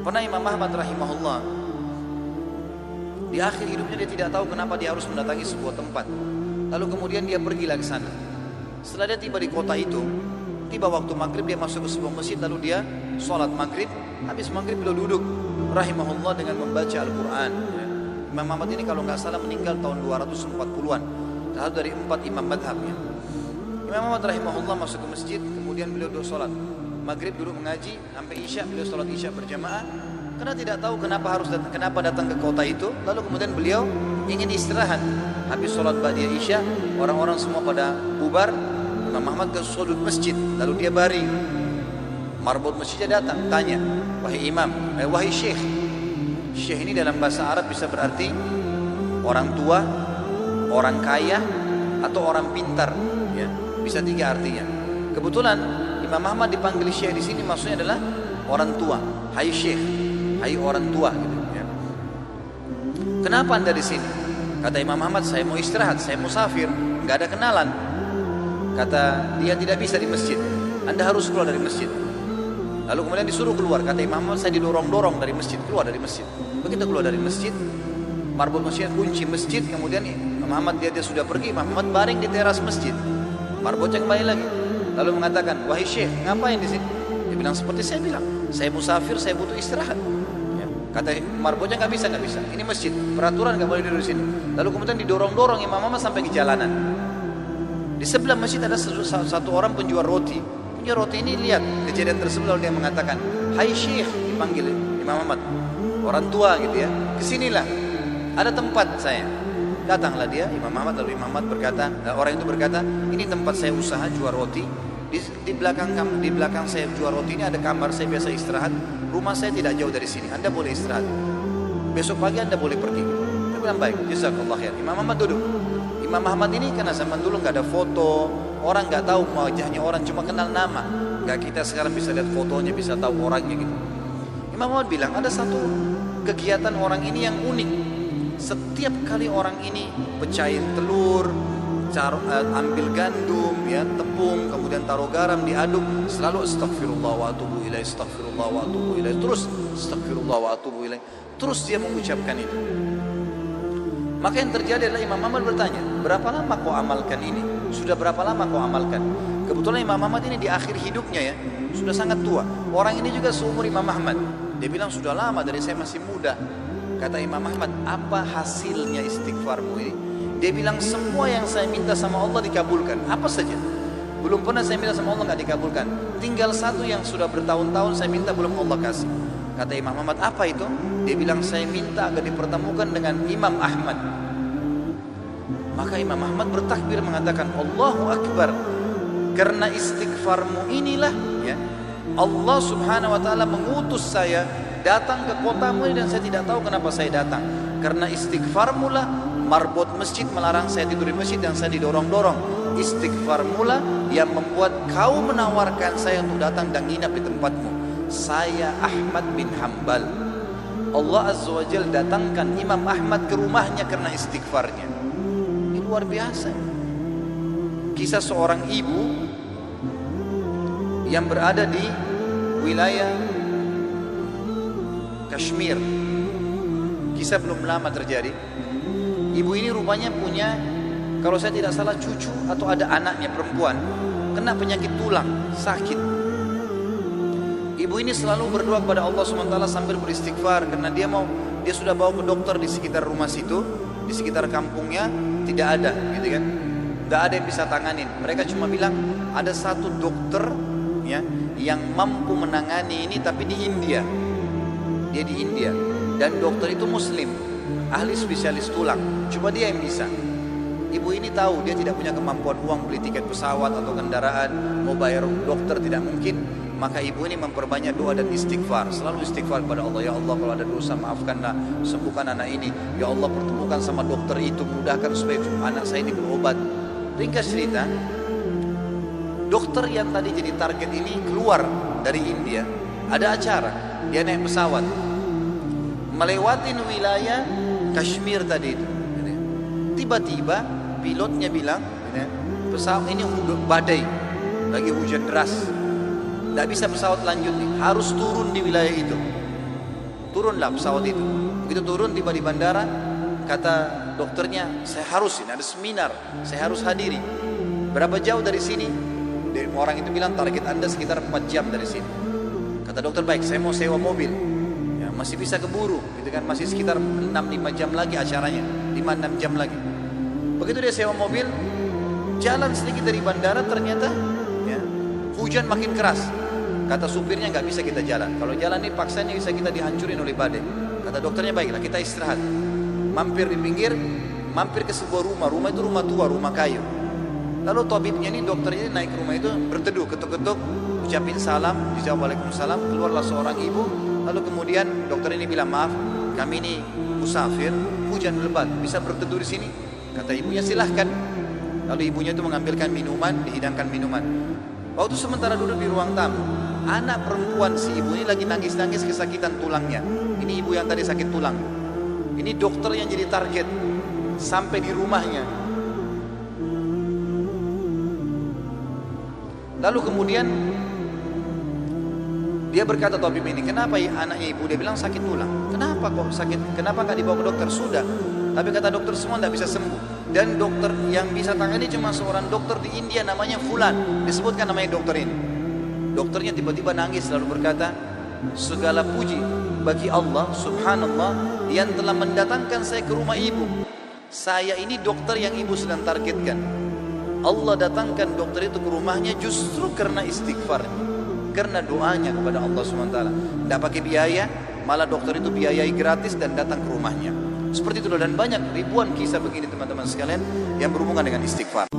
Pernah Imam Ahmad rahimahullah, di akhir hidupnya dia tidak tahu kenapa dia harus mendatangi sebuah tempat. Lalu kemudian dia pergilah ke sana. Setelah dia tiba di kota itu, tiba waktu maghrib dia masuk ke sebuah masjid, lalu dia sholat maghrib. Habis maghrib beliau duduk rahimahullah dengan membaca Al-Quran. Imam Ahmad ini kalau nggak salah meninggal tahun 240-an, salah dari 4 imam madhabnya. Imam Ahmad rahimahullah masuk ke masjid, kemudian beliau duduk sholat maghrib, duduk mengaji sampai isya. Beliau sholat isya berjamaah karena tidak tahu kenapa datang ke kota itu. Lalu kemudian beliau ingin istirahat. Habis sholat ba'diyah isya, orang-orang semua pada bubar. Imam Ahmad ke sudut masjid, lalu dia baring. Marbot masjidnya datang, tanya, wahai imam, wahai syekh. Syekh ini dalam bahasa Arab bisa berarti orang tua, orang kaya, atau orang pintar, ya. Bisa 3 artinya. Kebetulan Imam Ahmad dipanggil syekh di sini maksudnya adalah orang tua. Hai syekh, hai orang tua, gitu, ya. Kenapa anda di sini? Kata Imam Ahmad, saya mau istirahat, saya musafir, nggak ada kenalan. Kata dia, tidak bisa di masjid, anda harus keluar dari masjid. Lalu kemudian disuruh keluar. Kata Imam Ahmad, saya didorong-dorong dari masjid, keluar dari masjid. Begitu keluar dari masjid, marbot masjid kunci masjid. Kemudian Imam Ahmad dia sudah pergi. Imam Ahmad baring di teras masjid. Marbotnya kembali lagi. Lalu mengatakan, wahai syekh, ngapain di sini? Dia bilang seperti saya bilang, saya musafir, saya butuh istirahat. Ya. Kata marbotnya, nggak bisa. Ini masjid, peraturan nggak boleh duduk di sini. Lalu kemudian didorong-dorong Imam Ahmad sampai ke jalanan. Di sebelah masjid ada satu orang penjual roti. Penjual roti ini lihat kejadian tersebut, lalu dia mengatakan, hai syekh, dipanggil Imam Ahmad, orang tua gitu ya, kesinilah, ada tempat saya. Datanglah dia, Imam Ahmad. Lalu Imam Ahmad berkata, orang itu berkata, ini tempat saya usaha jual roti. Di belakang saya jual roti ini ada kamar saya biasa istirahat. Rumah saya tidak jauh dari sini. Anda boleh istirahat. Besok pagi Anda boleh pergi. Dia bilang baik, jazakallah khair. Imam Ahmad duduk. Imam Ahmad ini karena zaman dulu nggak ada foto, orang nggak tahu wajahnya, orang cuma kenal nama. Nggak kita sekarang bisa lihat fotonya, bisa tahu orangnya gitu. Imam Ahmad bilang ada satu kegiatan orang ini yang unik. Setiap kali orang ini pecahin telur, ambil gandum, ya, tepung, kemudian taruh garam, diaduk, selalu astagfirullah wa atubu ilaih, astagfirullah wa atubu ilaih, terus astagfirullah wa atubu ilaih, terus dia mengucapkan itu. Maka yang terjadi adalah Imam Ahmad bertanya, berapa lama kau amalkan ini? Sudah berapa lama kau amalkan? Kebetulan Imam Ahmad ini di akhir hidupnya ya, sudah sangat tua. Orang ini juga seumur Imam Ahmad. Dia bilang sudah lama, dari saya masih muda. Kata Imam Ahmad, apa hasilnya istighfarmu ini? Dia bilang semua yang saya minta sama Allah dikabulkan. Apa saja? Belum pernah saya minta sama Allah nggak dikabulkan. Tinggal satu yang sudah bertahun-tahun saya minta belum Allah kasih. Kata Imam Ahmad, apa itu? Dia bilang saya minta agar dipertemukan dengan Imam Ahmad. Maka Imam Ahmad bertakbir mengatakan Allahu Akbar. Karena istighfarmu inilah ya, Allah subhanahu wa ta'ala mengutus saya datang ke kotamu ini dan saya tidak tahu kenapa saya datang. Karena istighfarmu lah marbot masjid melarang saya tidur di masjid dan saya didorong-dorong. Istighfarmu lah yang membuat kau menawarkan saya untuk datang dan nginap di tempatmu. Saya Ahmad bin Hanbal. Allah Azza wa Jal datangkan Imam Ahmad ke rumahnya karena istighfarnya. Ini luar biasa. Kisah seorang ibu yang berada di wilayah Kashmir. Kisah belum lama terjadi. Ibu ini rupanya punya, kalau saya tidak salah, cucu atau ada anaknya perempuan kena penyakit tulang, sakit. Ibu ini selalu berdoa kepada Allah SWT sambil beristighfar karena dia sudah bawa ke dokter di sekitar rumah situ, di sekitar kampungnya tidak ada, gitu kan? Tidak ada yang bisa tanganin. Mereka cuma bilang ada satu dokter ya yang mampu menangani ini, tapi di India. Dia di India dan dokter itu Muslim, ahli spesialis tulang. Cuma dia yang bisa. Ibu ini tahu dia tidak punya kemampuan uang beli tiket pesawat atau kendaraan, mau bayar dokter tidak mungkin. Maka ibu ini memperbanyak doa dan istighfar. Selalu istighfar kepada Allah. Ya Allah, kalau ada dosa maafkanlah, sembuhkan anak ini. Ya Allah, pertemukan sama dokter itu, mudahkan supaya anak saya ini berobat. Ringkas cerita, dokter yang tadi jadi target ini keluar dari India. Ada acara, dia naik pesawat melewatin wilayah Kashmir tadi itu. Tiba-tiba pilotnya bilang, pesawat ini badai, lagi hujan deras, tidak bisa pesawat lanjut nih, harus turun di wilayah itu. turunlah pesawat itu. Begitu turun, tiba di bandara, kata dokternya, saya harus, ini ada seminar, saya harus hadiri. Berapa jauh dari sini? Orang itu bilang target Anda sekitar 4 jam dari sini. Kata dokter, baik, saya mau sewa mobil. Ya, masih bisa keburu, gitu kan? Masih sekitar 6-5 jam lagi acaranya, 5-6 jam lagi. Begitu dia sewa mobil, jalan sedikit dari bandara, ternyata ya, hujan makin keras. Kata supirnya, nggak bisa kita jalan. Kalau jalan ini paksanya bisa kita dihancurin oleh badai. Kata dokternya, baiklah kita istirahat. Mampir di pinggir, mampir ke sebuah rumah. Rumah itu rumah tua, rumah kayu. Lalu tabibnya ini, dokternya ini naik ke rumah itu, berteduh, ketuk-ketuk, ucapin salam, dijawab waalaikumsalam, keluarlah seorang ibu. Lalu kemudian dokter ini bilang, maaf, kami ini musafir, hujan lebat, bisa berteduh di sini? Kata ibunya, silahkan. Lalu ibunya itu mengambilkan minuman, dihidangkan minuman. Waktu sementara duduk di ruang tamu, anak perempuan si ibu ini lagi nangis-nangis kesakitan tulangnya. Ini ibu yang tadi sakit tulang. Ini dokter yang jadi target. Sampai di rumahnya. Lalu kemudian dia berkata tabib ini, kenapa ya anaknya ibu? Dia bilang sakit tulang. Kenapa kok sakit? Kenapa nggak dibawa ke dokter? Sudah. Tapi kata dokter semua tidak bisa sembuh. Dan dokter yang bisa tangani cuma seorang dokter di India namanya Fulan. Disebutkan namanya dokter ini. Dokternya tiba-tiba nangis lalu berkata, segala puji bagi Allah subhanallah yang telah mendatangkan saya ke rumah ibu. Saya ini dokter yang ibu sedang targetkan. Allah datangkan dokter itu ke rumahnya justru karena istighfarnya, karena doanya kepada Allah SWT. Tidak pakai biaya, malah dokter itu biayai gratis dan datang ke rumahnya. Seperti itu, dan banyak ribuan kisah begini teman-teman sekalian yang berhubungan dengan istighfar.